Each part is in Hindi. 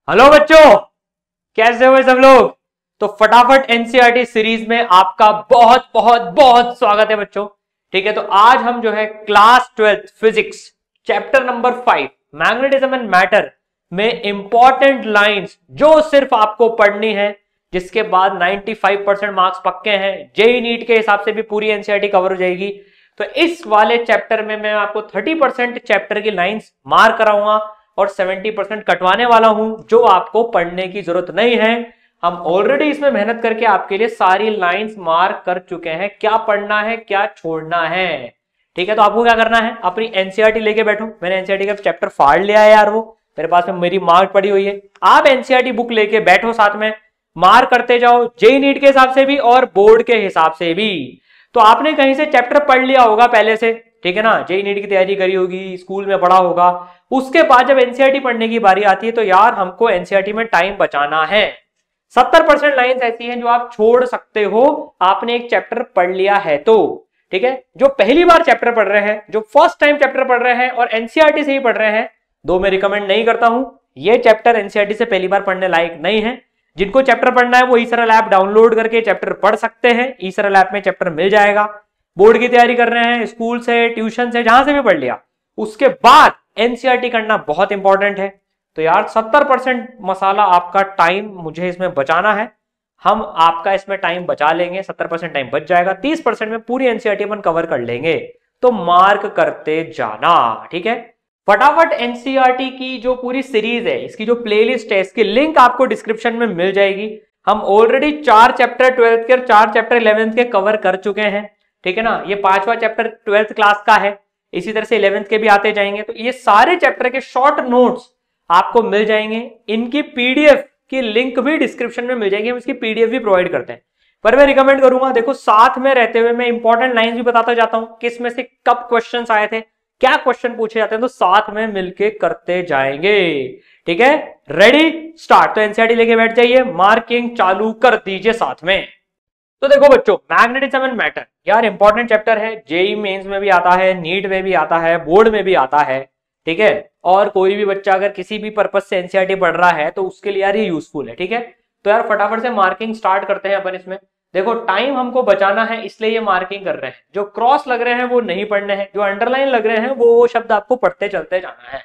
हेलो बच्चों, कैसे हो सब लोग। तो फटाफट एनसीईआरटी सीरीज में आपका बहुत बहुत बहुत स्वागत है बच्चों। ठीक है, तो आज हम जो है class 12th physics chapter number 5 magnetism and matter में इंपॉर्टेंट लाइंस जो सिर्फ आपको पढ़नी है, जिसके बाद 95% मार्क्स पक्के हैं। जेई नीट के हिसाब से भी पूरी एनसीईआरटी कवर हो जाएगी। तो इस वाले चैप्टर में मैं आपको 30% चैप्टर की लाइंस मार्क कराऊंगा और 70% कटवाने वाला हूं, जो आपको पढ़ने की जरूरत नहीं है। हम ऑलरेडी इसमें मेहनत करके आपके लिए सारी लाइंस मार्क कर चुके हैं, क्या पढ़ना है क्या छोड़ना है। ठीक है, तो आपको क्या करना है, अपनी एनसीईआरटी लेके बैठो। मैंने एनसीईआरटी का चैप्टर फाड़ लिया है यार, वो मेरे पास में मेरी मार्क पड़ी हुई है। आप एनसीईआरटी बुक लेके बैठो, साथ में मार्क करते जाओ, जेई नीट के हिसाब से भी और बोर्ड के हिसाब से भी। तो आपने कहीं से चैप्टर पढ़ लिया होगा पहले से, ठीक है ना, जेई नीट की तैयारी करी होगी, स्कूल में पढ़ा होगा। उसके बाद जब एनसीईआरटी पढ़ने की बारी आती है तो यार हमको एनसीईआरटी में टाइम बचाना है। 70% लाइंस ऐसी हैं जो आप छोड़ सकते हो, आपने एक चैप्टर पढ़ लिया है तो। ठीक है, जो पहली बार चैप्टर पढ़ रहे हैं, जो फर्स्ट टाइम चैप्टर पढ़ रहे हैं और एनसीईआरटी से ही पढ़ रहे हैं, दो मैं रिकमेंड नहीं करता हूं। ये चैप्टर एनसीईआरटी से पहली बार पढ़ने लायक नहीं है। जिनको चैप्टर पढ़ना है वो ईसरल ऐप डाउनलोड करके चैप्टर पढ़ सकते हैं। ईसरल ऐप में चैप्टर मिल जाएगा। बोर्ड की तैयारी कर रहे हैं, स्कूल से, ट्यूशन से, जहां से भी पढ़ लिया, उसके बाद एनसीईआरटी करना बहुत इंपॉर्टेंट है। तो यार 70% मसाला आपका टाइम मुझे इसमें बचाना है। हम आपका इसमें टाइम बचा लेंगे, 70% टाइम बच जाएगा, 30% में पूरी एनसीईआरटी अपन कवर कर लेंगे। तो मार्क करते जाना, ठीक है। फटाफट एनसीईआरटी की जो पूरी सीरीज है, इसकी जो प्लेलिस्ट है, इसकी लिंक आपको डिस्क्रिप्शन में मिल जाएगी। हम ऑलरेडी 4 चैप्टर 12th के और 4 चैप्टर 11th के कवर कर चुके हैं, ठीक है ना। ये 5वां चैप्टर 12th क्लास का है, इसी तरह से 11th के भी आते जाएंगे। तो ये सारे चैप्टर के शॉर्ट नोट्स आपको मिल जाएंगे। इनकी पीडीएफ की लिंक भी डिस्क्रिप्शन में मिल जाएगी, हम इसकी पीडीएफ भी प्रोवाइड करते हैं। पर मैं रिकमेंड करूंगा, देखो साथ में रहते हुए मैं इंपॉर्टेंट लाइंस भी बताता जाता हूं, किस में से कब क्वेश्चंस आए थे, क्या क्वेश्चन पूछे जाते हैं, तो साथ में मिलके करते जाएंगे। ठीक है, रेडी स्टार्ट। तो एनसीईआरटी लेके बैठ जाइए, मार्किंग चालू कर दीजिए साथ में। तो देखो बच्चों, मैग्नेटिज्म एंड मैटर यार इंपॉर्टेंट चैप्टर है। जेई मेंस में भी आता है, नीट में भी आता है, बोर्ड में भी आता है, ठीक है। और कोई भी बच्चा अगर किसी भी पर्पज से एनसीईआरटी पढ़ रहा है तो उसके लिए यार ये यूजफुल है, ठीक है। तो यार फटाफट से मार्किंग स्टार्ट करते हैं अपन इसमें। देखो टाइम हमको बचाना है, इसलिए ये मार्किंग कर रहे हैं। जो क्रॉस लग रहे हैं वो नहीं पढ़ने हैं, जो अंडरलाइन लग रहे हैं वो शब्द आपको पढ़ते चलते जाना है।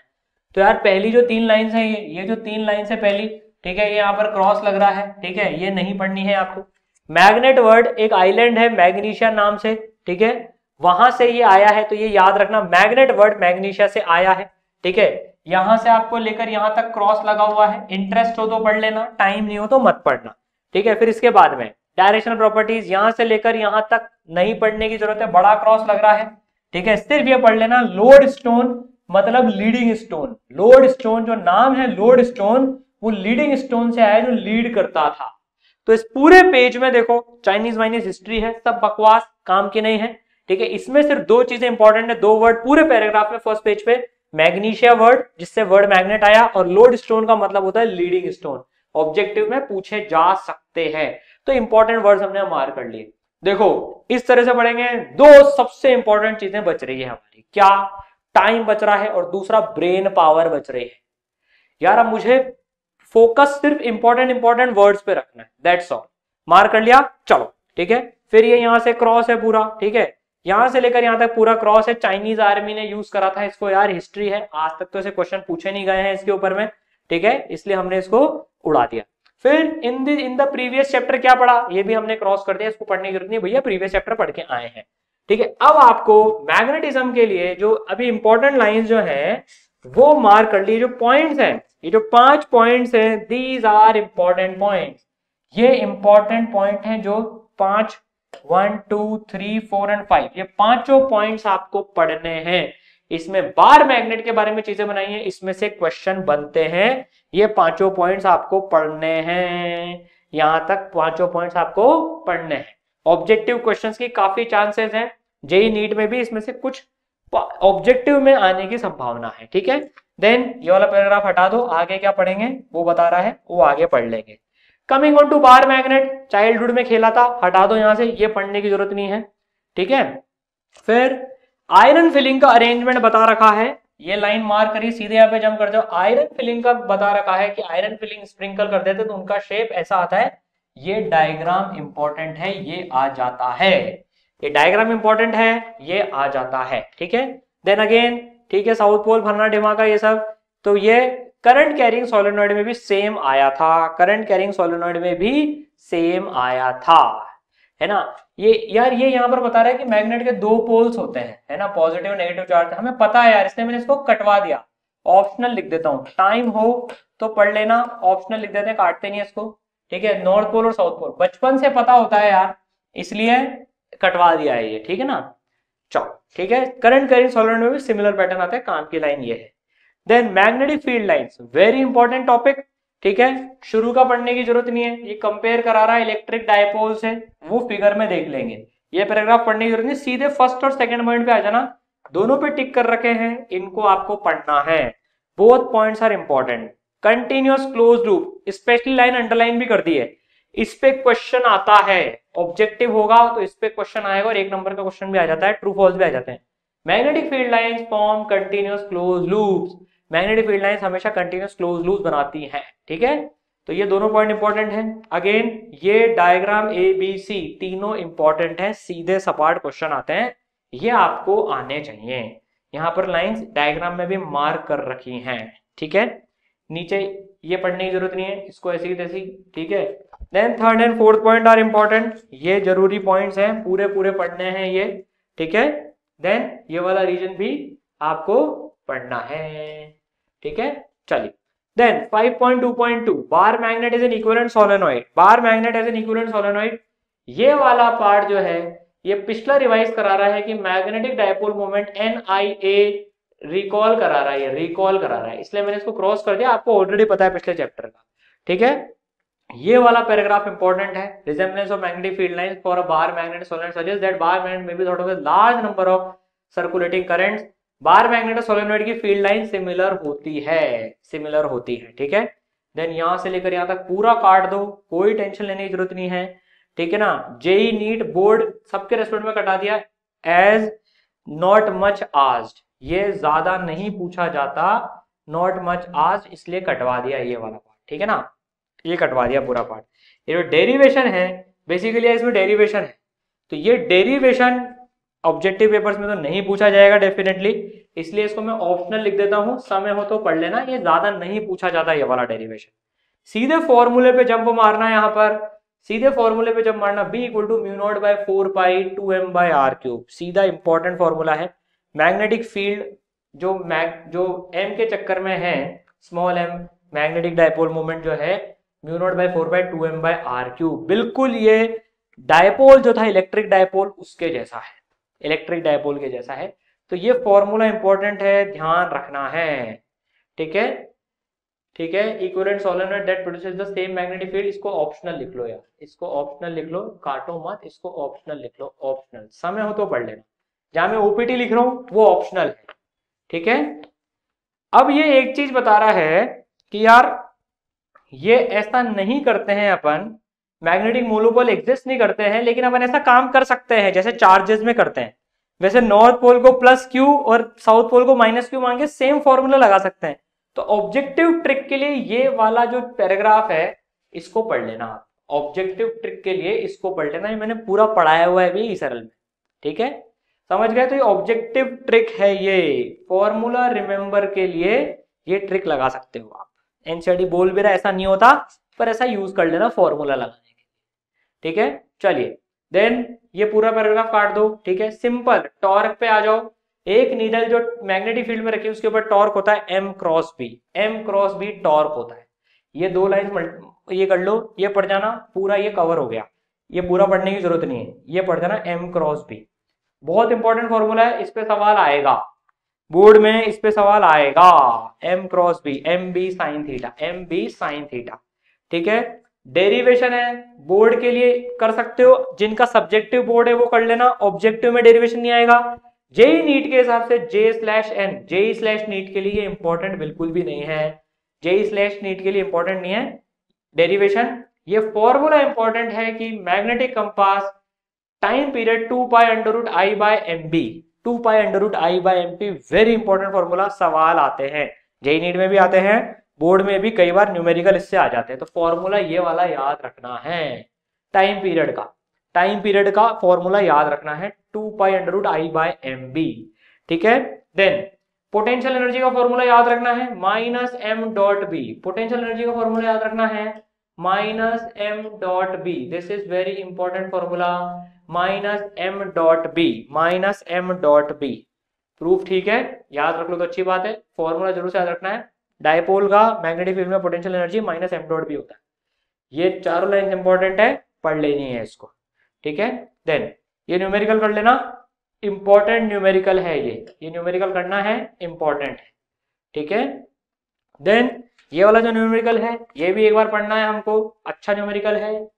तो यार पहली जो 3 लाइन्स है, ये जो 3 लाइन्स है पहली, ठीक है, ये यहाँ पर क्रॉस लग रहा है, ठीक है, ये नहीं पढ़नी है आपको। मैग्नेट वर्ड एक आइलैंड है मैग्नीशिया नाम से, ठीक है, वहां से ये आया है, तो ये याद रखना, मैग्नेट वर्ड मैग्नीशिया से आया है, ठीक है। यहां से आपको लेकर यहां तक क्रॉस लगा हुआ है, इंटरेस्ट हो तो पढ़ लेना, टाइम नहीं हो तो मत पढ़ना, ठीक है। फिर इसके बाद में डायरेक्शनल प्रॉपर्टीज, यहां से लेकर यहां तक नहीं पढ़ने की जरूरत है, बड़ा क्रॉस लग रहा है, ठीक है, सिर्फ ये पढ़ लेना। लोड स्टोन मतलब लीडिंग स्टोन, लोड स्टोन जो नाम है लोड स्टोन, वो लीडिंग स्टोन से आया जो लीड करता था। तो इस पूरे पेज में देखो चाइनीज वाइनीज हिस्ट्री है, सब बकवास, काम की नहीं है, ठीक है। इसमें सिर्फ 2 चीजें इंपॉर्टेंट है, 2 वर्ड पूरे पैराग्राफ में। फर्स्ट पेज पे मैग्नीशिया वर्ड, जिससे वर्ड मैग्नेट आया, और लोड स्टोन का मतलब होता है लीडिंग स्टोन। ऑब्जेक्टिव में पूछे जा सकते हैं, तो इंपॉर्टेंट वर्ड्स हमने मार्क कर लिए। देखो इस तरह से पढ़ेंगे। 2 सबसे इंपॉर्टेंट चीजें बच रही है हमारी, क्या, टाइम बच रहा है और दूसरा ब्रेन पावर बच रही है। यार अब मुझे फोकस सिर्फ इंपॉर्टेंट वर्ड्स पे रखना है, दैट्स ऑल। मार्क कर लिया, चलो ठीक है। फिर ये यहां से क्रॉस है पूरा, ठीक है, यहां से लेकर यहां तक पूरा क्रॉस है। चाइनीज आर्मी ने यूज करा था इसको, यार हिस्ट्री है, आज तक तो ऐसे क्वेश्चन पूछे नहीं गए हैं इसके ऊपर में, ठीक है, इसलिए हमने इसको उड़ा दिया। फिर इन द प्रीवियस चैप्टर क्या पढ़ा, ये भी हमने क्रॉस कर दिया, इसको पढ़ने की जरूरत नहीं भैया, प्रीवियस चैप्टर पढ़ के आए हैं, ठीक है। अब आपको मैग्नेटिज्म के लिए जो अभी इंपॉर्टेंट लाइंस जो है वो मार्क कर लिए, जो पॉइंट्स हैं, ये जो 5 पॉइंट्स हैं, दीज आर इंपॉर्टेंट पॉइंट्स। ये इंपॉर्टेंट पॉइंट हैं जो 5, 1, 2, 3, 4 एंड 5, ये पांचों पॉइंट्स आपको पढ़ने हैं। इसमें बार मैग्नेट के बारे में चीजें बनाई हैं, इसमें से क्वेश्चन बनते हैं, ये पांचों पॉइंट्स आपको पढ़ने हैं। यहां तक 5 पॉइंट्स आपको पढ़ने हैं। ऑब्जेक्टिव क्वेश्चंस की काफी चांसेस हैं, जेई नीट में भी इसमें से कुछ ऑब्जेक्टिव में आने की संभावना है, ठीक है। देन ये वाला पैराग्राफ हटा दो, आगे क्या पढ़ेंगे वो बता रहा है, वो आगे पढ़ लेंगे। Coming on to bar magnet, childhood में खेला था, हटा दो यहां से, ये पढ़ने की जरूरत नहीं है, ठीक है। फिर आयरन फिलिंग का अरेंजमेंट बता रखा है, ये लाइन मार्क करिए, सीधे यहाँ पे जंप कर जाओ। आयरन फिलिंग का बता रखा है कि आयरन फिलिंग स्प्रिंकल कर देते तो उनका शेप ऐसा आता है। ये डायग्राम इंपॉर्टेंट है, ये आ जाता है, ये डायग्राम इंपॉर्टेंट है, ये आ जाता है, ठीक है। देन अगेन, ठीक है, साउथ पोल, फन्ना ढिमाका, ये सब। तो ये करंट कैरिंग सोलेनॉइड में भी सेम आया था, करंट कैरिंग सोलेनॉइड में भी सेम आया था, है ना। ये यार ये यहाँ पर बता रहा है कि मैग्नेट के दो पोल्स होते हैं, है ना, पॉजिटिव नेगेटिव चार्ज, हमें पता है यार, इसलिए मैंने इसको कटवा दिया, ऑप्शनल लिख देता हूँ। टाइम हो तो पढ़ लेना, ऑप्शनल लिख देते हैं, काटते नहीं है इसको, ठीक है। नॉर्थ पोल और साउथ पोल बचपन से पता होता है यार, इसलिए कटवा दिया है ये, ठीक है ना। चलो ठीक है, करंट कैरिंग सोलेनॉइड में भी सिमिलर पैटर्न आता है, काम की लाइन ये है। Then magnetic field lines, very important topic, ठीक है, शुरू का पढ़ने की जरूरत नहीं है, ये कंपेयर करा रहा है इलेक्ट्रिक डायपोल से, वो फिगर में देख लेंगे, ये पैराग्राफ पढ़ने की जरूरत नहीं, सीधे फर्स्ट और सेकंड पॉइंट पे आ जाना, दोनों पे टिक कर रखे हैं, इनको आपको पढ़ना है, both points are important. Continuous close loop, specially line underline भी कर दी है, इस पे क्वेश्चन आता है, ऑब्जेक्टिव होगा तो इस पे क्वेश्चन आएगा, और एक नंबर का क्वेश्चन भी आ जाता है, ट्रू फॉल्स भी आ जाते हैं। Magnetic field lines form continuous close loops, magnetic field lines हमेशा कंटिन्यूअस क्लोज लूप बनाती हैं, ठीक है। तो ये दोनों पॉइंट इंपॉर्टेंट हैं। अगेन ये डायग्राम ए बी सी तीनों इंपॉर्टेंट हैं, सीधे सपाट क्वेश्चन आते हैं, ये आपको आने चाहिए। यहाँ पर लाइंस डायग्राम में भी मार्क कर रखी हैं, ठीक है, नीचे ये पढ़ने की जरूरत नहीं है, इसको ऐसी तैसी, ठीक है। Then third and fourth point are important, ये जरूरी पॉइंट्स हैं, पूरे पूरे पढ़ने हैं ये, ठीक है। देन ये वाला रीजन भी आपको पढ़ना है, ठीक है। चलिए, then 5.2.2 bar magnet is an equivalent solenoid, bar magnet as an equivalent solenoid, ये वाला पार्ट जो है ये पिछला रिवाइज करा रहा है कि magnetic dipole moment NIA recall करा रहा है, रिकॉल करा रहा है, इसलिए मैंने इसको क्रॉस कर दिया, आपको ऑलरेडी पता है पिछले चैप्टर का, ठीक है। ये वाला पैराग्राफ इंपॉर्टेंट है, resemblance of magnetic field lines for a bar magnet solenoid suggest that bar magnet में be thought of a large number of circulating currents, bar magnet और सोलेनॉइड की फील्ड लाइन सिमिलर होती है, सिमिलर होती है, ठीक है। देन यहां से लेकर यहां तक पूरा काट दो, कोई टेंशन लेने की जरूरत नहीं है, ठीक है ना। जेई नीट बोर्ड सबके रेस्टोरेंट में कटा दिया, एज नॉट मच आस्क्ड, ये ज्यादा नहीं पूछा जाता, नॉट मच आस्क्ड, इसलिए कटवा दिया ये वाला पार्ट, ठीक है ना, ये कटवा दिया पूरा पार्ट। ये जो डेरिवेशन है बेसिकली इसमें डेरिवेशन है, तो ये डेरिवेशन ऑब्जेक्टिव पेपर्स में तो नहीं पूछा जाएगा डेफिनेटली, इसलिए इसको मैं ऑप्शनल लिख देता हूं, समय हो तो पढ़ लेना, ये ज्यादा नहीं पूछा जाता ये वाला डेरिवेशन। सीधे फॉर्मूले पे जंप मारना है, यहां पर सीधे फॉर्मूले पे जंप मारना, B = μ0/4π 2m/r³, सीधा इंपॉर्टेंट फॉर्मूला है। मैग्नेटिक फील्ड जो m के चक्कर में है, small m, magnetic dipole moment जो है μ0/4π 2m/r³, बिल्कुल ये डायपोल जो था इलेक्ट्रिक डायपोल उसके जैसा है, इलेक्ट्रिक डायपोल के जैसा है, तो ये फॉर्मूला इंपॉर्टेंट है, ध्यान रखना है, ठीक है, ठीक है। Equivalent solenoid that produces the same magnetic field, इसको ऑप्शनल लिख लो यार, इसको ऑप्शनल लिख लो, काटो मत, इसको ऑप्शनल लिख लो, ऑप्शनल, समय हो तो पढ़ लेना, जहां मैं ओपीटी लिख रहा हूं वो ऑप्शनल है, ठीक है। अब ये एक चीज बता रहा है कि यार ये ऐसा नहीं करते हैं अपन, मैग्नेटिक मोनोपोल एग्जिस्ट नहीं करते हैं, लेकिन अपन ऐसा काम कर सकते हैं जैसे चार्जेस में करते हैं, वैसे नॉर्थ पोल को +Q और साउथ पोल को -Q मान के सेम फॉर्मूला लगा सकते हैं। तो ऑब्जेक्टिव ट्रिक के लिए ये वाला जो पैराग्राफ है इसको पढ़ लेना, ऑब्जेक्टिव ट्रिक के लिए इसको पढ़ लेना, ये मैंने पूरा पढ़ाया हुआ है भी सरल में, ठीक है, समझ गए। तो ये ऑब्जेक्टिव ट्रिक है, ये फॉर्मूला रिमेंबर के लिए ये ट्रिक लगा सकते हो आप, एनसीईआरटी बोल भी रहा ऐसा नहीं होता, पर ऐसा यूज कर लेना फॉर्मूला लगाने के लिए, ठीक है। चलिए, देन ये पूरा पैराग्राफ काट दो, ठीक है। सिंपल टॉर्क पे आ जाओ, एक नीडल जो मैग्नेटिक फील्ड में रखी है उसके ऊपर टॉर्क होता है M×B, M×B टॉर्क होता है, ये दो लाइन ये कर लो, ये पढ़ जाना, पूरा ये कवर हो गया, ये पूरा पढ़ने की जरूरत नहीं है, ये पढ़ जाना M×B, बहुत इंपॉर्टेंट फॉर्मूला है, इस पे सवाल आएगा बोर्ड में, इस पे सवाल आएगा, M×B, MB sin theta, MB sin theta, ठीक है। डेरिवेशन है, बोर्ड के लिए कर सकते हो, जिनका सब्जेक्टिव बोर्ड है वो कर लेना, ऑब्जेक्टिव में डेरिवेशन नहीं आएगा। जेई नीट के हिसाब से J/N, J/नीट के लिए इंपॉर्टेंट बिल्कुल भी नहीं है, J/नीट के लिए इंपॉर्टेंट नहीं है डेरिवेशन। ये फॉर्मूला इंपॉर्टेंट है कि magnetic compass time period 2π√I/MB, 2 pi under root I by M P. Very important formula, सवाल आते हैं, जेईई नीट में भी आते हैं, बोर्ड में भी कई बार न्यूमेरिकल इससे आ जाते हैं। तो फॉर्मूला ये वाला याद रखना है, टाइम पीरियड का फॉर्मूला याद रखना है, 2 pi under root I by M B. ठीक है, देन पोटेंशियल एनर्जी का फॉर्मूला याद रखना है minus M dot B. Potential energy का फॉर्मूला याद रखना है minus M dot B. This is very important formula, minus M dot B, minus M dot B. Proof ठीक है, याद रख लो तो अच्छी बात है, फॉर्मूला जरूर से याद रखना है। डायपोल का मैग्नेटिक फील्ड में potential energy minus M dot B होता है। ये चारों लाइन इंपॉर्टेंट है, पढ़ लेनी है इसको। ठीक है, देन ये न्यूमेरिकल कर लेना, इंपॉर्टेंट न्यूमेरिकल है ये न्यूमेरिकल करना है, इंपॉर्टेंट है। ठीक है, देन ये वाला जो न्यूमेरिकल है ये भी एक बार पढ़ना है हमको, अच्छा न्यूमेरिकल है।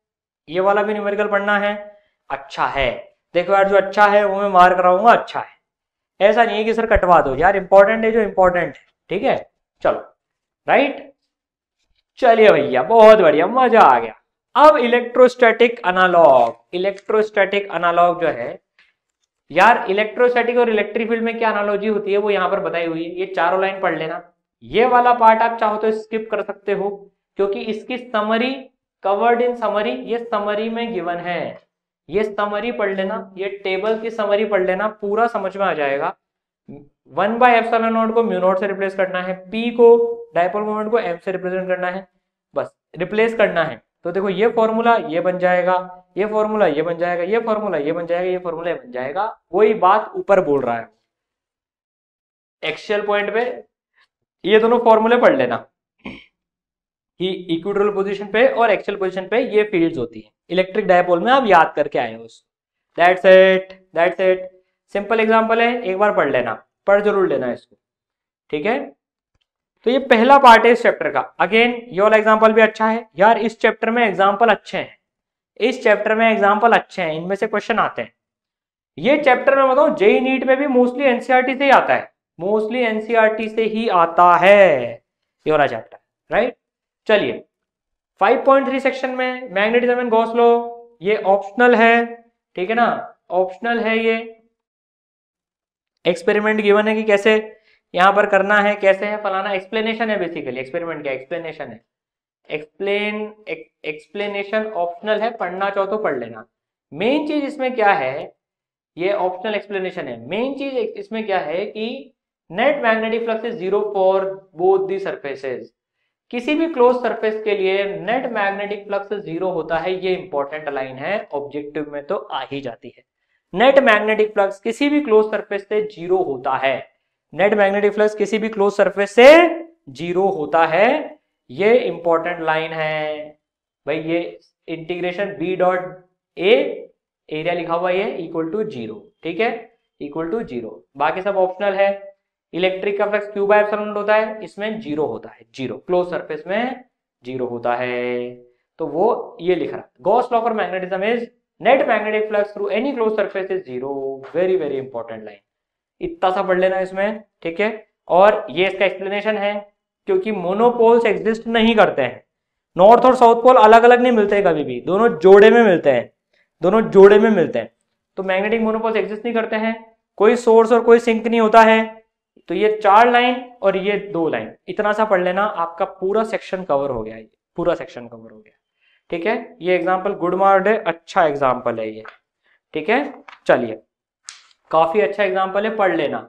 ये वाला भी न्यूमेरिकल पढ़ना है, अच्छा है। देखो यार, जो अच्छा है वो मैं मार्क कराऊंगा, अच्छा है, ऐसा नहीं है कि सर कटवा दो यार, इंपॉर्टेंट है जो इंपॉर्टेंट है। ठीक है, चलो राइट, चलिए भैया, बहुत बढ़िया, मजा आ गया। अब इलेक्ट्रोस्टैटिक एनालॉग जो है यार, इलेक्ट्रोस्टैटिक और इलेक्ट्रिक फील्ड में क्या एनालॉजी होती है वो यहां पर बताई हुई है, ये चारों लाइन पढ़ लेना। ये वाला पार्ट आप चाहो तो स्किप कर सकते हो, क्योंकि इसकी समरी कवर्ड इन समरी, ये समरी में गिवन है, ये समरी पढ़ लेना, ये टेबल की समरी पढ़ लेना, पूरा समझ में आ जाएगा। 1 बाय एप्सिलॉन नॉट को म्यू नॉट से रिप्लेस करना है, पी को डायपोल मोमेंट को एम से रिप्रेजेंट करना है, बस रिप्लेस करना है। तो देखो ये फॉर्मूला ये बन जाएगा, ये फॉर्मूला ये बन जाएगा, ये फॉर्मूला ये बन जाएगा, ये फॉर्मूला ये बन जाएगा। वही बात ऊपर बोल रहा है, एक्सियल पॉइंट पे ये दोनों फॉर्मूले पढ़ लेना कि इक्विटोरियल पोजीशन पे और एक्सियल पोजीशन पे ये फील्ड्स होती है। इलेक्ट्रिक डायपोल में आप याद करके आए हो उसको। दैट्स इट, सिंपल एग्जांपल है, एक बार पढ़ लेना, पढ़ जरूर लेना इसको। ठीक है, तो ये पहला पार्ट है इस चैप्टर का। अगेन ये वाला एग्जांपल भी अच्छा है यार, इस चैप्टर में एग्जांपल अच्छे हैं, इस चैप्टर में एग्जांपल अच्छे हैं, इनमें से क्वेश्चन आते हैं। ये चैप्टर में बताऊं जेईई नीट में भी मोस्टली एनसीईआरटी से ही आता है, मोस्टली एनसीईआरटी से ही आता है ये वाला चैप्टर, राइट। चलिए 5.3 सेक्शन में मैग्नेटिज्म एंड गॉस लॉ, ये ऑप्शनल है, ठीक है ना, ऑप्शनल है। ये एक्सपेरिमेंट गिवन है कि कैसे यहां पर करना है, कैसे है फलाना, एक्सप्लेनेशन है बेसिकली, एक्सपेरिमेंट क्या एक्सप्लेनेशन है, एक्सप्लेनेशन ऑप्शनल है, पढ़ना चाहो तो पढ़ लेना। मेन चीज इसमें क्या है, ये ऑप्शनल एक्सप्लेनेशन है, मेन चीज इसमें क्या है कि net magnetic flux is 0 for both the surfaces. किसी भी क्लोज सरफेस के लिए नेट मैग्नेटिक फ्लक्स 0 होता है, ये इंपॉर्टेंट लाइन है, ऑब्जेक्टिव में तो आ ही जाती है। नेट मैग्नेटिक फ्लक्स किसी भी क्लोज सरफेस से 0 होता है, नेट मैग्नेटिक फ्लक्स किसी भी क्लोज सरफेस से 0 होता है, ये इंपॉर्टेंट लाइन है भाई। ये integration B dot A, area लिखा हुआ है इक्वल टू 0, ठीक है, इक्वल टू 0, बाकी सब ऑप्शनल है। इलेक्ट्रिक का flux Q by epsilon not होता है, इसमें 0 होता है, 0 क्लोज सरफेस में 0 होता है, तो वो ये लिख रहा है। Gauss law for magnetism is net magnetic flux through any close surface is 0। Very very important line, इतना सा पढ़ लेना इसमें, ठीक है। और ये इसका एक्सप्लेनेशन है, क्योंकि मोनोपोल्स एग्जिस्ट नहीं करते हैं, नॉर्थ और साउथ पोल अलग अलग नहीं मिलते कभी भी, दोनों जोड़े में मिलते हैं, दोनों जोड़े में मिलते हैं। तो मैग्नेटिक मोनोपोल्स एग्जिस्ट नहीं करते हैं, कोई सोर्स और कोई सिंक नहीं होता है। तो ये 4 लाइन और ये 2 लाइन, इतना सा पढ़ लेना, आपका पूरा सेक्शन कवर हो गया, ये पूरा सेक्शन कवर हो गया, ठीक है। ये एग्जाम्पल गुड मार्क्ड है, अच्छा एग्जाम्पल है ये, ठीक है। चलिए, काफी अच्छा एग्जाम्पल है, पढ़ लेना।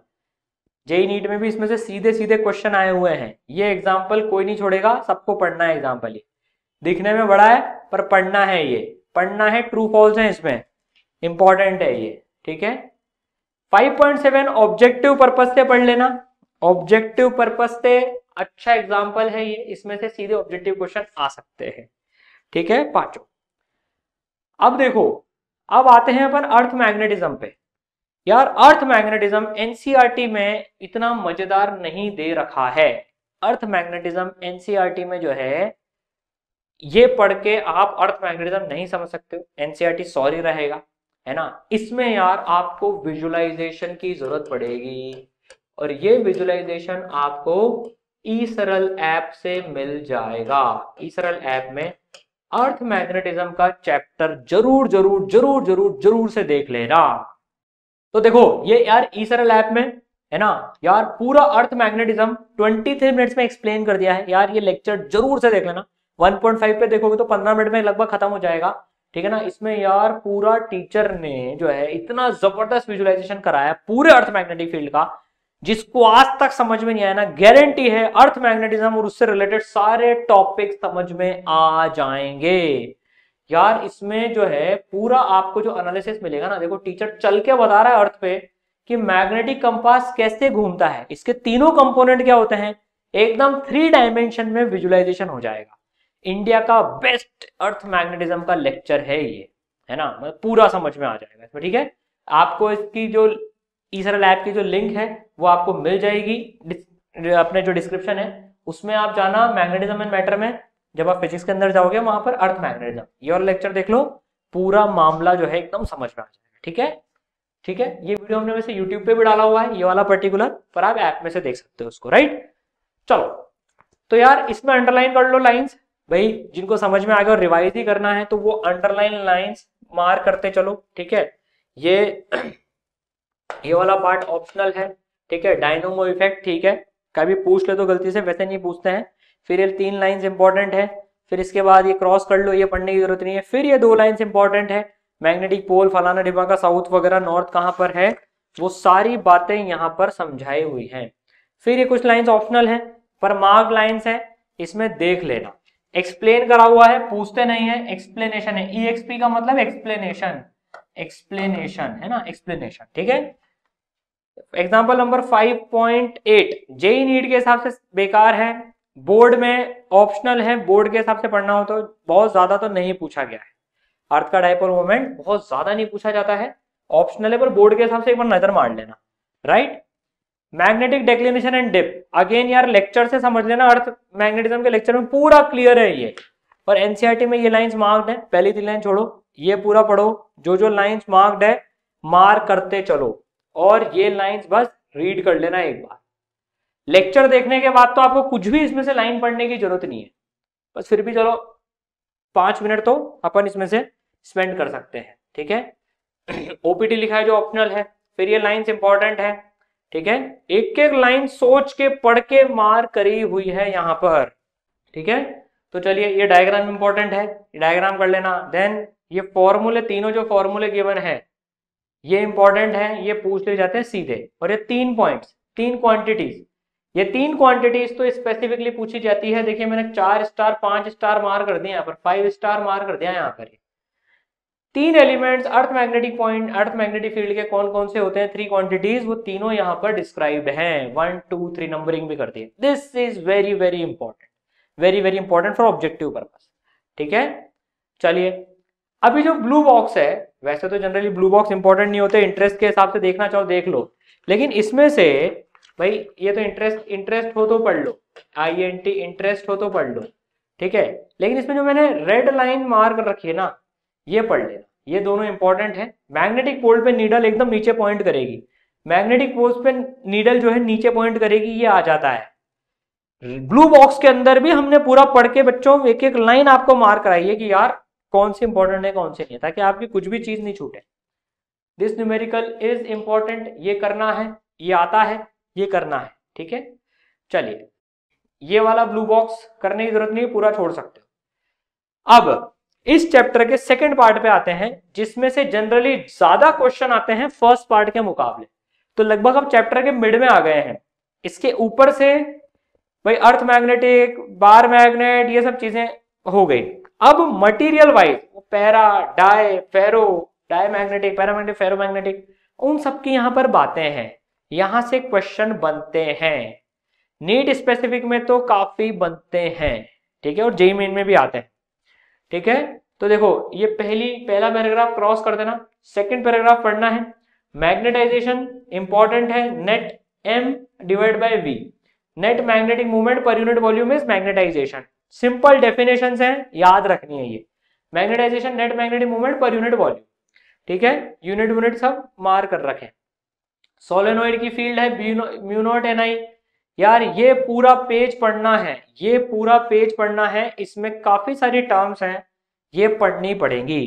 जेईई नीट में भी इसमें से सीधे सीधे क्वेश्चन आए हुए हैं, ये एग्जाम्पल कोई नहीं छोड़ेगा, सबको पढ़ना है एग्जाम्पल। ये दिखने में बड़ा है पर पढ़ना है, ये पढ़ना है, ट्रू फॉल्स है इसमें, इंपॉर्टेंट है ये, ठीक है। 5.7 ऑब्जेक्टिव पर्पस से पढ़ लेना, ऑब्जेक्टिव पर्पस से अच्छा एग्जाम्पल है ये, इसमें से सीधे ऑब्जेक्टिव क्वेश्चन आ सकते हैं, ठीक है, 5। अब देखो, अब आते हैं अपन अर्थ मैग्नेटिज्म पे। यार अर्थ मैग्नेटिज्म एनसीईआरटी में इतना मजेदार नहीं दे रखा है। अर्थ मैग्नेटिज्म एनसीईआरटी में जो है, ये पढ़ के आप अर्थ मैग्नेटिज्म नहीं समझ सकते हो, एनसीईआरटी सॉरी रहेगा, है ना। इसमें यार आपको विजुअलाइजेशन की जरूरत पड़ेगी, और ये विजुअलाइजेशन आपको ई सरल ऐप से मिल जाएगा। ई सरल ऐप में अर्थ मैग्नेटिज्म का चैप्टर जरूर जरूर जरूर जरूर जरूर से देख लेना। तो देखो ये यार ई सरल ऐप में है ना यार पूरा अर्थ मैग्नेटिज्म 23 मिनट्स में एक्सप्लेन कर दिया है यार। ये लेक्चर जरूर से देख लेना, 1.5 पे देखोगे तो 15 मिनट में लगभग खत्म हो जाएगा, ठीक है ना। इसमें यार पूरा टीचर ने जो है इतना जबरदस्त विजुअलाइजेशन कराया पूरे अर्थ मैग्नेटिक फील्ड का, जिसको आज तक समझ में नहीं आया ना, गारंटी है अर्थ मैग्नेटिज्म और उससे रिलेटेड सारे टॉपिक समझ में आ जाएंगे यार। इसमें जो है पूरा आपको जो एनालिसिस मिलेगा ना, देखो टीचर चल के बता रहा है अर्थ पे कि मैग्नेटिक कंपास कैसे घूमता है, इसके तीनों कंपोनेंट क्या होते हैं, एकदम 3 डायमेंशन में विजुअलाइजेशन हो जाएगा। इंडिया का बेस्ट अर्थ मैग्नेटिज्म का लेक्चर है ये, है ना, मतलब पूरा समझ में आ जाएगा इसमें, ठीक है। आपको इसकी जो ई सरल ऐप की जो लिंक है वो आपको मिल जाएगी अपने जो डिस्क्रिप्शन है उसमें, आप जाना मैग्नेटिज्म एंड मैटर में, जब आप फिजिक्स के अंदर जाओगे वहां पर अर्थ मैग्नेटिज्म ये और लेक्चर देख लो, पूरा मामला जो है एकदम समझ में आ जाएगा, ठीक है। ठीक है, ये वीडियो हमने वैसे यूट्यूब पे भी डाला हुआ है ये वाला पर्टिकुलर, पर आप ऐप में से देख सकते हो उसको, राइट। चलो तो यार इसमें अंडरलाइन कर लो लाइंस, भाई जिनको समझ में आ गया और रिवाइज ही करना है तो वो अंडरलाइन लाइंस मार्क करते चलो, ठीक है। ये वाला पार्ट ऑप्शनल है, ठीक है। डायनोमो इफेक्ट, ठीक है, कभी पूछ ले तो गलती से, वैसे नहीं पूछते हैं। फिर ये 3 लाइंस इंपॉर्टेंट है, फिर इसके बाद ये क्रॉस कर लो, ये पढ़ने की जरूरत नहीं है। फिर ये 2 लाइंस इंपॉर्टेंट है, मैग्नेटिक पोल फलाना डिब्बा साउथ वगैरह नॉर्थ कहां पर है, वो सारी बातें यहां पर समझाई हुई हैं। फिर ये कुछ लाइंस ऑप्शनल है पर मार्क लाइंस है, इसमें देख लेना, एक्सप्लेन करा हुआ है, पूछते नहीं है, एक्सप्लेनेशन है। EXP का मतलब एक्सप्लेनेशन, एक्सप्लेनेशन है ना, एक्सप्लेनेशन, ठीक है। एग्जाम्पल नंबर 5.8 जेई नीट के हिसाब से बेकार है, बोर्ड में ऑप्शनल है, बोर्ड के हिसाब से पढ़ना हो तो बहुत ज्यादा तो नहीं पूछा गया है। अर्थ का डायपोल मोमेंट बहुत ज्यादा नहीं पूछा जाता है, ऑप्शनल है, पर बोर्ड के हिसाब से एक बार नजर मार लेना, right. Magnetic declination and dip, again यार लेक्चर से समझ लेना, अर्थ मैग्नेटिज्म के लेक्चर में पूरा क्लियर है ये, और एनसीईआरटी में ये लाइंस मार्क्ड है, पहली 3 लाइन छोड़ो, ये पूरा पढ़ो, जो लाइंस मार्क्ड है मार्क करते चलो, और ये लाइंस बस रीड कर लेना एक बार। लेक्चर देखने के बाद तो आपको कुछ भी इसमें से लाइन पढ़ने की जरूरत नहीं है, बस फिर भी चलो 5 मिनट तो अपन इसमें से स्पेंड कर सकते हैं, ठीक है। ओपीटी लिखा है जो ऑप्शनल है, फिर ये लाइंस इंपॉर्टेंट है, ठीक है। एक एक लाइन सोच के पढ़ के मार्क करी हुई है यहां पर, ठीक है। तो चलिए ये डायग्राम इंपॉर्टेंट है, डायग्राम कर लेना। देन ये फॉर्मूले, तीनों जो फॉर्मूले गिवन है ये इंपॉर्टेंट है, ये पूछ ले जाते हैं सीधे। और ये 3 पॉइंट्स, 3 क्वांटिटीज, ये 3 क्वांटिटीज तो स्पेसिफिकली पूछी जाती है। देखिए मैंने 4 स्टार 5 स्टार मार्क कर दिया यहाँ पर, 5 स्टार मार्क कर दिया यहाँ पर। 3 elements earth magnetic point, earth magnetic field के कौन कौन से होते हैं, 3 क्वांटिटीज, वो तीनों यहाँ पर डिस्क्राइब्ड हैं, 1 2 3 नंबरिंग भी कर दी है। This is very very important, very very important for objective purpose, ठीक है। चलिए अभी जो ब्लू बॉक्स है, वैसे तो जनरली ब्लू बॉक्स इंपॉर्टेंट नहीं होते, इंटरेस्ट के हिसाब से देखना चाहो देख लो, लेकिन इसमें से भाई ये तो इंटरेस्ट हो तो पढ़ लो, INT इंटरेस्ट हो तो पढ़ लो, ठीक है। लेकिन इसमें जो मैंने रेड लाइन मार्क रखी है ना, ये पढ़ लेना, ये दोनों इंपॉर्टेंट है। मैग्नेटिक पोल पे नीडल एकदम नीचे पॉइंट करेगी, मैग्नेटिक पोल पे नीडल जो है नीचे पॉइंट करेगी, ये आ जाता है। ब्लू बॉक्स के अंदर भी हमने पूरा पढ़ के बच्चों एक एक लाइन आपको मार्क कराई है कि यार कौन सी इंपॉर्टेंट है कौन सी नहीं, ताकि आपकी कुछ भी चीज नहीं छूटे। दिस न्यूमेरिकल इज इंपॉर्टेंट, ये करना है, ये आता है, ये करना है, ठीक है। चलिए ये वाला ब्लू बॉक्स करने की जरूरत नहीं, पूरा छोड़ सकते हो। अब इस चैप्टर के सेकंड पार्ट पे आते हैं, जिसमें से जनरली ज्यादा क्वेश्चन आते हैं फर्स्ट पार्ट के मुकाबले। तो लगभग अब चैप्टर के मिड में आ गए हैं। इसके ऊपर से भाई अर्थ मैग्नेटिक, बार मैग्नेट, ये सब चीजें हो गई। अब मटेरियल वाइज पैरा, डाई, फेरो, डाई मैग्नेटिक, पैरामैग्नेटिक, फेरोमैग्नेटिक, उन सब की यहाँ पर बातें हैं, यहां से क्वेश्चन बनते हैं। नीट स्पेसिफिक में तो काफी बनते हैं, ठीक है, और जेईई मेन में भी आते हैं, ठीक है। तो देखो ये पहला पैराग्राफ क्रॉस कर देना, सेकंड पैराग्राफ पढ़ना है। मैग्नेटाइजेशन इंपॉर्टेंट है, net M divide by V, net magnetic movement per unit volume is magnetization. Simple definitions हैं, याद रखनी है ये। Magnetization net magnetic movement per unit volume, ठीक है, यूनिट सब मार कर रखें। सोलेनोइड की फील्ड है म्यू नॉट NI। यार ये पूरा पेज पढ़ना है, ये पूरा पेज पढ़ना है, इसमें काफी सारी टर्म्स हैं, ये पढ़नी पड़ेगी।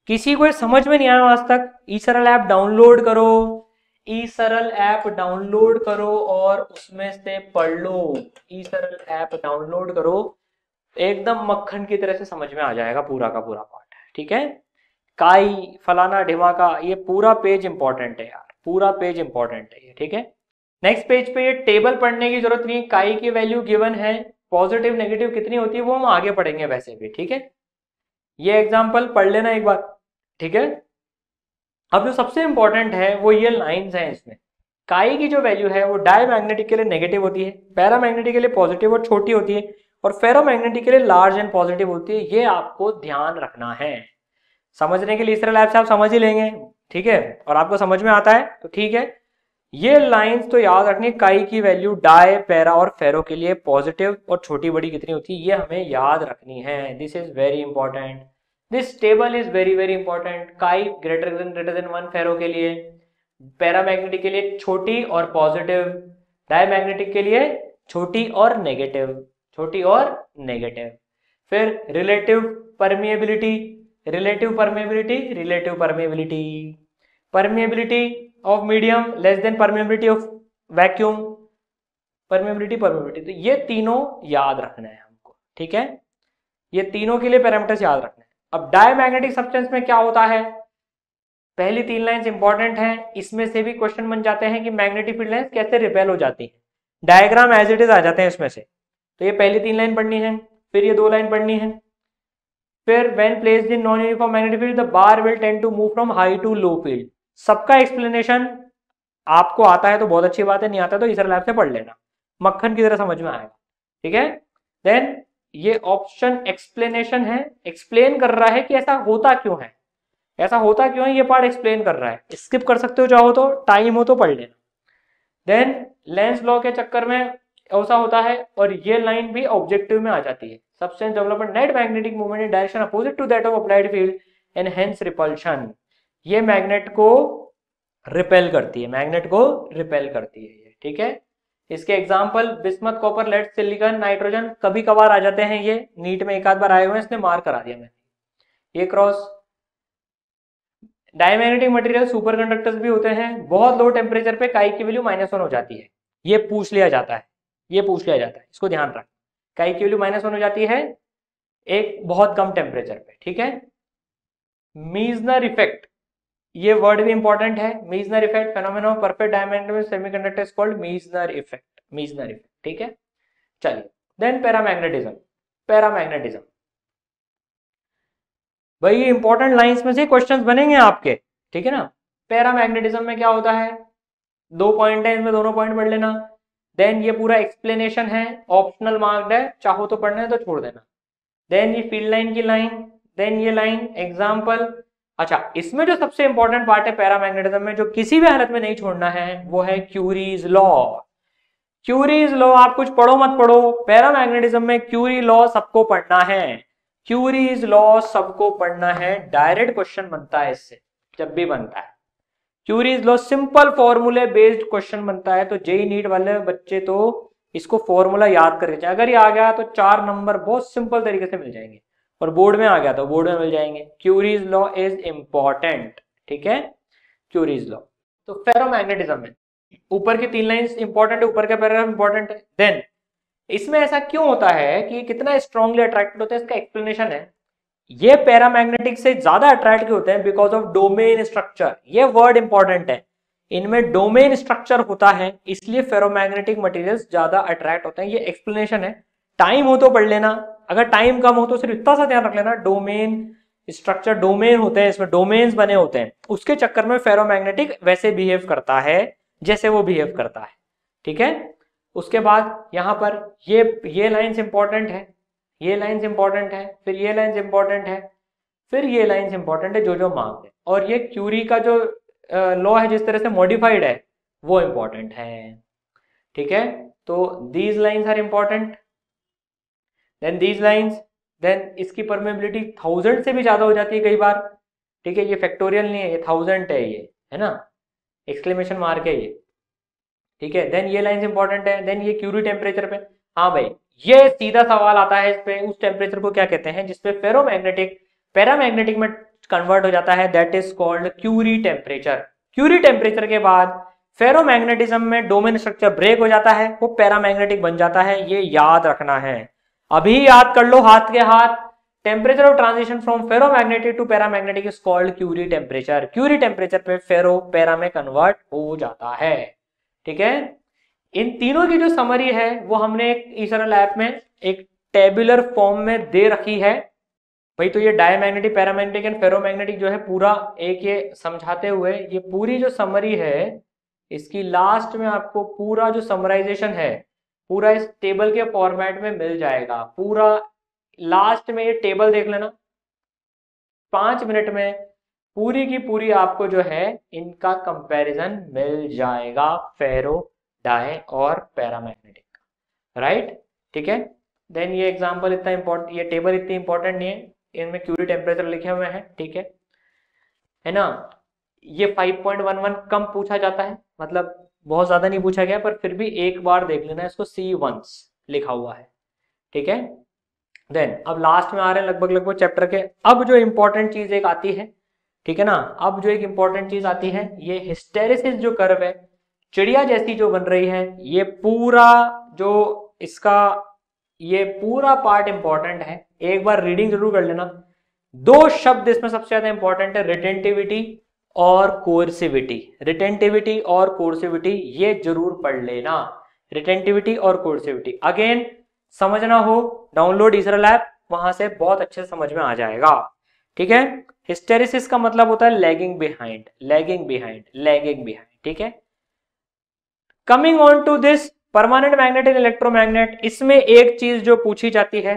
किसी को समझ में नहीं आया आज तक, ई सरल ऐप डाउनलोड करो, ई सरल ऐप डाउनलोड करो और उसमें से पढ़ लो। ई सरल ऐप डाउनलोड करो, एकदम मक्खन की तरह से समझ में आ जाएगा पूरा का पूरा पार्ट है। ठीक है, काई फलाना ढिमाका, ये पूरा पेज इंपॉर्टेंट है यार, पूरा पेज इंपॉर्टेंट है ये। ठीक है, नेक्स्ट पेज पे ये टेबल पढ़ने की जरूरत नहीं, काई की वैल्यू गिवन है, पॉजिटिव नेगेटिव कितनी होती है वो हम आगे पढ़ेंगे वैसे भी। ठीक है, ये एग्जांपल पढ़ लेना एक बार। ठीक है, अब जो सबसे इंपॉर्टेंट है वो ये लाइंस हैं इसमें। काई की जो वैल्यू है वो डायमैग्नेटिक के लिए नेगेटिव होती है, पैरामैग्नेटिक के लिए पॉजिटिव और छोटी होती है, और फेरोमैग्नेटिक के लिए लार्ज एंड पॉजिटिव होती है। ये आपको ध्यान रखना है। समझने के लिए इस तरह लैब से आप समझ ही लेंगे। ठीक है, और आपको समझ में आता है तो ठीक है। ये लाइंस तो याद रखनी, काई की वैल्यू डाई, पैरा और फेरो के लिए पॉजिटिव और छोटी बड़ी कितनी होती है ये हमें याद रखनी है। This is very important, this table is very very important. काई ग्रेटर देन 1 फेरो के लिए, पैरामैग्नेटिक के लिए छोटी और पॉजिटिव, डायमैग्नेटिक के लिए छोटी और नेगेटिव, छोटी और नेगेटिव। फिर relative permeability, relative permeability, relative permeability, permeability of medium less than permeability of vacuum, permeability permeability. तो ये तीनों याद रखना है हमको। ठीक है, ये तीनों के लिए पैरामीटर्स याद रखना है। अब डायमैग्नेटिक सब्सटेंस में क्या होता है, पहली 3 लाइंस इंपॉर्टेंट हैं, इसमें से भी क्वेश्चन बन जाते हैं कि मैग्नेटिक फील्ड लाइंस कैसे रिपेल हो जाती है, डायग्राम एज इट इज आ जाते हैं इसमें से। तो ये पहली 3 लाइन पढ़नी है, फिर ये 2 लाइन पढ़नी है। फिर when placed in non uniform magnetic field the bar will tend to move from high to low field. सबका एक्सप्लेनेशन आपको आता है तो बहुत अच्छी बात है, नहीं आता तो इस लैब से पढ़ लेना, मक्खन की तरह समझ में आएगा। ठीक है, देन ये ऑप्शन एक्सप्लेनेशन है, एक्सप्लेन कर रहा है कि ऐसा होता क्यों है, ऐसा होता क्यों है, ये पार्ट एक्सप्लेन कर रहा है। स्किप कर सकते हो चाहो तो, टाइम हो तो पढ़ लेना। देन लेंस लॉ के चक्कर में ऐसा होता है, और ये लाइन भी ऑब्जेक्टिव में आ जाती है। Substance development net magnetic movement in direction opposite to that of applied field and hence repulsion. ये मैग्नेट को रिपेल करती है, मैग्नेट को रिपेल करती है ये। ठीक है, इसके example bismuth, copper, lead, silicon, nitrogen, कभी कभार आ जाते हैं, ये नीट में एक आध बार आए हुए हैं, इसने मार्क करा दिया मैंने। ये cross diamagnetic material super conductors भी होते हैं, बहुत लो टेम्परेचर पे काई की वैल्यू -1 हो जाती है, ये पूछ लिया जाता है, ये पूछ लिया जाता है, इसको ध्यान रख। काई की वैल्यू -1 हो जाती है एक बहुत कम टेम्परेचर पे। ठीक है, मीजनर इफेक्ट, ये वर्ड भी इंपॉर्टेंट है। Meissner effect, phenomena of perfect diamagnetic semiconductor is called Meissner effect, Meissner effect. ठीक है, चलिए देन पैरामैग्नेटिज्म। पैरामैग्नेटिज्म भाई ये इंपॉर्टेंट लाइंस में से क्वेश्चंस बनेंगे आपके। ठीक है ना, पैरामैग्नेटिज्म में क्या होता है, 2 पॉइंट है इसमें, दोनों पॉइंट पढ़ लेना। देन ये पूरा एक्सप्लेनेशन है, ऑप्शनल मार्क्ड है, चाहो तो पढ़ना है तो छोड़ देना। देन ये फील्ड लाइन की लाइन, देन ये लाइन एग्जाम्पल। अच्छा, इसमें जो सबसे इंपॉर्टेंट पार्ट है पैरामैग्नेटिज्म में, जो किसी भी हालत में नहीं छोड़ना है, वो है क्यूरीज लॉ। क्यूरीज लॉ आप कुछ पढ़ो मत पढ़ो, पैरामैग्नेटिज्म में क्यूरी लॉ सबको पढ़ना है, क्यूरीज लॉ सबको पढ़ना है। डायरेक्ट क्वेश्चन बनता है इससे, जब भी बनता है क्यूरीज लॉ, सिंपल फॉर्मूले बेस्ड क्वेश्चन बनता है। तो जेई नीट वाले बच्चे तो इसको फॉर्मूला याद करके जाए, अगर ये आ गया तो 4 नंबर बहुत सिंपल तरीके से मिल जाएंगे, और बोर्ड में आ गया तो बोर्ड में मिल जाएंगे। Curies law is important. ठीक है, क्यूरीज लॉ। तो फेरोमैग्नेटिज्म में ऊपर की 3 लाइंस इंपॉर्टेंट है, ऊपर का पैराग्राफ इंपॉर्टेंट है। देन इसमें ऐसा क्यों होता है कि कितना स्ट्रांगली अट्रैक्टेड होता है, इसका एक्सप्लेनेशन है। ये पैरामैग्नेटिक से ज्यादा अट्रैक्ट क्यों होते हैं, बिकॉज ऑफ डोमेन स्ट्रक्चर। ये वर्ड इंपॉर्टेंट है, इनमें डोमेन स्ट्रक्चर होता है, इसलिए फेरोमैग्नेटिक मटेरियल्स ज्यादा अट्रैक्ट होते हैं। ये एक्सप्लेनेशन है, टाइम हो तो पढ़ लेना, अगर टाइम कम हो तो सिर्फ इतना सा ध्यान रख लेना, डोमेन स्ट्रक्चर, डोमेन होते हैं इसमें, डोमेन्स बने होते हैं, उसके चक्कर में फेरोमैग्नेटिक वैसे बिहेव करता है जैसे वो बिहेव करता है। ठीक है, उसके बाद यहां पर ये लाइंस इंपॉर्टेंट है, ये लाइंस इंपॉर्टेंट है, फिर ये लाइंस इंपॉर्टेंट है, फिर ये लाइंस इंपॉर्टेंट है, जो मांग है। और ये क्यूरी का जो लॉ है जिस तरह से मॉडिफाइड है वो इंपॉर्टेंट है। ठीक है, तो these lines are important, then these lines, then इसकी परमेबिलिटी 1000 से भी ज्यादा हो जाती है कई बार। ठीक है, ये फैक्टोरियल नहीं है, ये 1000 है, ये है ना, एक्सक्लेमेशन मार्क है ये। ठीक है, देन ये लाइंस इंपॉर्टेंट है। देन ये क्यूरी टेम्परेचर पे, हाँ भाई ये सीधा सवाल आता है इस पे, उस टेम्परेचर को क्या कहते हैं जिसपे फेरोमैग्नेटिक पैरामैग्नेटिक में कन्वर्ट हो जाता है, that is called Curie temperature. क्यूरी टेम्परेचर के बाद फेरोमैग्नेटिज्म में डोमेन स्ट्रक्चर ब्रेक हो जाता है, वो पैरामैग्नेटिक बन जाता है, ये याद रखना है। अभी याद कर लो हाथ के हाथ, temperature of transition from ferromagnetic to paramagnetic is called Curie temperature. क्यूरी टेम्परेचर पे फेरो पैरा में कन्वर्ट हो जाता है। ठीक है, इन तीनों की जो समरी है वो हमने एक ईसरल ऐप में एक टेबुलर फॉर्म में दे रखी है भाई। तो ये डायमैग्नेटिक, पैरामैग्नेटिक एंड फेरोमैग्नेटिक जो है पूरा एक ये समझाते हुए ये पूरी जो समरी है इसकी लास्ट में आपको पूरा जो समराइजेशन है पूरा इस टेबल के फॉर्मेट में मिल जाएगा। पूरा लास्ट में ये टेबल देख लेना, 5 मिनट में पूरी की पूरी आपको जो है इनका कंपैरिजन मिल जाएगा, फेरो, डाई और पैरामैग्नेटिक का, राइट। ठीक है, देन ये एग्जांपल इतना इंपॉर्टेंट, ये टेबल इतनी इंपॉर्टेंट नहीं है, इनमें क्यूरी टेम्परेचर लिखे हुए हैं। ठीक है ना। ये 5.11 कम पूछा जाता है, मतलब बहुत ज्यादा नहीं पूछा गया, पर फिर भी एक बार देख लेना, इसको C1 लिखा हुआ है। ठीक है, देन अब लास्ट में आ रहे हैं लगभग चैप्टर के। अब जो इंपॉर्टेंट चीज एक आती है, ठीक है ना, अब जो एक इंपॉर्टेंट चीज आती है, ये हिस्टेरेसिस जो कर्व है, चिड़िया जैसी जो बन रही है, ये पूरा जो इसका ये पूरा पार्ट इंपॉर्टेंट है। एक बार रीडिंग जरूर कर लेना। 2 शब्द इसमें सबसे ज्यादा इंपॉर्टेंट है, रिटेंटिविटी और कोर्सिविटी। रिटेंटिविटी और कोर्सिविटी ये जरूर पढ़ लेना, रिटेंटिविटी और कोर्सिविटी। अगेन समझना हो, डाउनलोड ईसरल ऐप, वहां से बहुत अच्छे से समझ में आ जाएगा। ठीक है, हिस्टेरिसिस का मतलब होता है lagging behind, lagging behind, lagging behind. ठीक है, coming on to this permanent magnet and electromagnet, इसमें एक चीज जो पूछी जाती है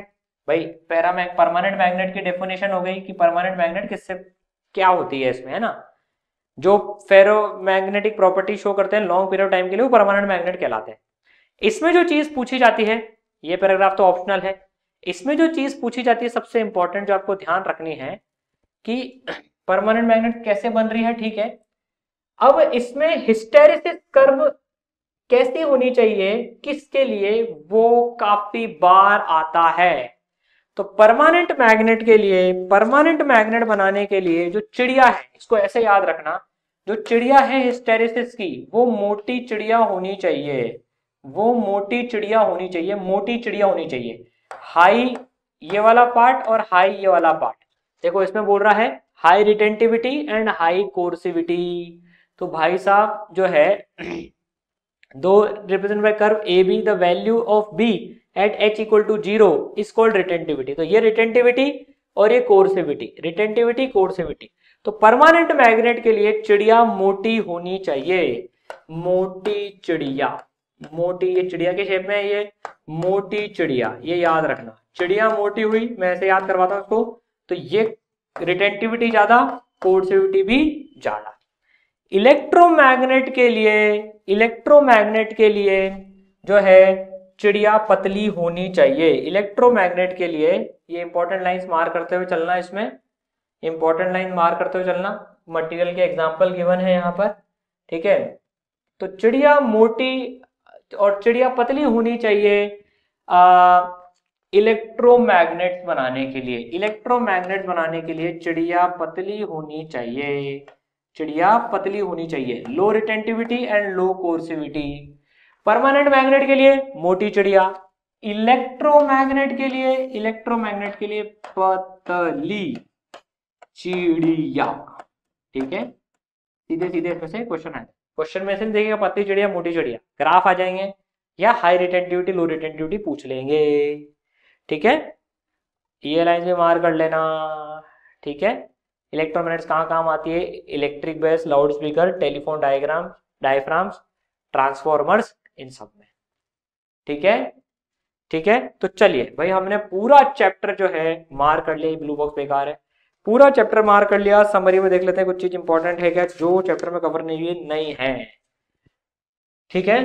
भाई, परमानेंट मैग्नेट की डेफिनेशन हो गई कि परमानेंट मैग्नेट किससे क्या होती है इसमें, है ना। जो फेरोमैग्नेटिक प्रॉपर्टी शो करते हैं लॉन्ग पीरियड टाइम के लिए, वो परमानेंट मैग्नेट कहलाते हैं। इसमें जो चीज पूछी जाती है, ये पैराग्राफ तो ऑप्शनल है, इसमें जो चीज पूछी जाती है सबसे इंपॉर्टेंट जो आपको ध्यान रखनी है कि परमानेंट मैग्नेट कैसे बन रही है। ठीक है, अब इसमें हिस्टेरिसिस कर्व कैसी होनी चाहिए, किसके लिए, वो काफी बार आता है। तो परमानेंट मैग्नेट के लिए, परमानेंट मैग्नेट बनाने के लिए जो चिड़िया है, इसको ऐसे याद रखना, जो चिड़िया है हिस्टेरिसिस की, वो मोटी चिड़िया होनी चाहिए, वो मोटी चिड़िया होनी चाहिए, मोटी चिड़िया होनी चाहिए। हाई ये वाला पार्ट और हाई ये वाला पार्ट, देखो इसमें बोल रहा है high retentivity and high coercivity. तो भाई साहब जो है दो represent by curve A B, the value of B at h equal to 0 is called retentivity. तो ये रिटेंटिविटी और ये कोर्सिविटी, रिटेंटिविटी कोर्सिविटी। तो परमानेंट मैग्नेट के लिए चिड़िया मोटी होनी चाहिए, मोटी चिड़िया, मोटी, ये चिड़िया के शेप में है, ये मोटी चिड़िया, ये याद रखना। चिड़िया मोटी हुई, मैं ऐसे याद करवाता हूं उसको, तो ये रिटेंटिविटी ज्यादा, कोर्सिविटी भी ज्यादा। इलेक्ट्रोमैग्नेट के लिए, इलेक्ट्रोमैग्नेट के लिए जो है चिड़िया पतली होनी चाहिए। इलेक्ट्रोमैग्नेट के लिए ये इंपॉर्टेंट लाइंस मार करते हुए चलना, इसमें इंपॉर्टेंट लाइन मार करते हुए चलना, मटेरियल के एग्जांपल गिवन है यहाँ पर। ठीक है, तो चिड़िया मोटी और चिड़िया पतली होनी चाहिए इलेक्ट्रोमैग्नेट्स बनाने के लिए। इलेक्ट्रोमैग्नेट्स बनाने के लिए चिड़िया पतली होनी चाहिए, चिड़िया पतली होनी चाहिए, low retentivity and low कोर्सिविटी। Permanent magnet के लिए मोटी चिड़िया, इलेक्ट्रोमैग्नेट के लिए, इलेक्ट्रोमैग्नेट के लिए पतली चिड़िया। ठीक है, सीधे सीधे इसमें से क्वेश्चन है, क्वेश्चन में से देखिएगा पतली चिड़िया, मोटी चिड़िया, ग्राफ आ जाएंगे, या हाई रिटेंटिविटी लो रिटेंटिविटी पूछ लेंगे। ठीक है, ये लाइन में मार कर लेना। ठीक है, इलेक्ट्रोमैग्नेट्स कहाँ काम आती है, electric base, loudspeaker, telephone diagram, diaphragms, transformers, इन सब में। ठीक है, ठीक है, तो चलिए भाई हमने पूरा चैप्टर जो है मार कर लिया, ब्लू बॉक्स बेकार है, पूरा चैप्टर मार कर लिया। समरी में देख लेते हैं कुछ चीज इंपॉर्टेंट है क्या जो चैप्टर में कवर नहीं हुई, नहीं है। ठीक है,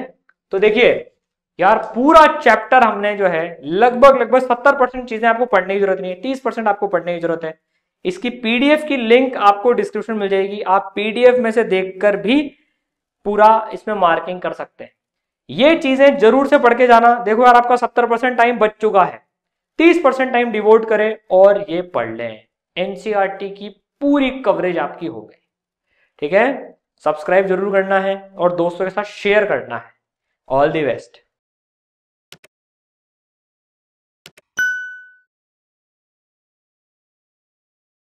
तो देखिए यार पूरा चैप्टर हमने जो है लगभग 70% चीजें आपको पढ़ने की जरूरत नहीं है, 30% आपको पढ़ने की जरूरत है। इसकी पीडीएफ की लिंक आपको डिस्क्रिप्शन मिल जाएगी, आप पीडीएफ में से देखकर भी पूरा इसमें मार्किंग कर सकते हैं। ये चीजें जरूर से पढ़ के जाना। देखो यार आपका 70% टाइम बच चुका है, 30% टाइम डिवोट करें और ये पढ़ लें। एनसीईआरटी की पूरी कवरेज आपकी हो गई। ठीक है, सब्सक्राइब जरूर करना है और दोस्तों के साथ शेयर करना है। All the best.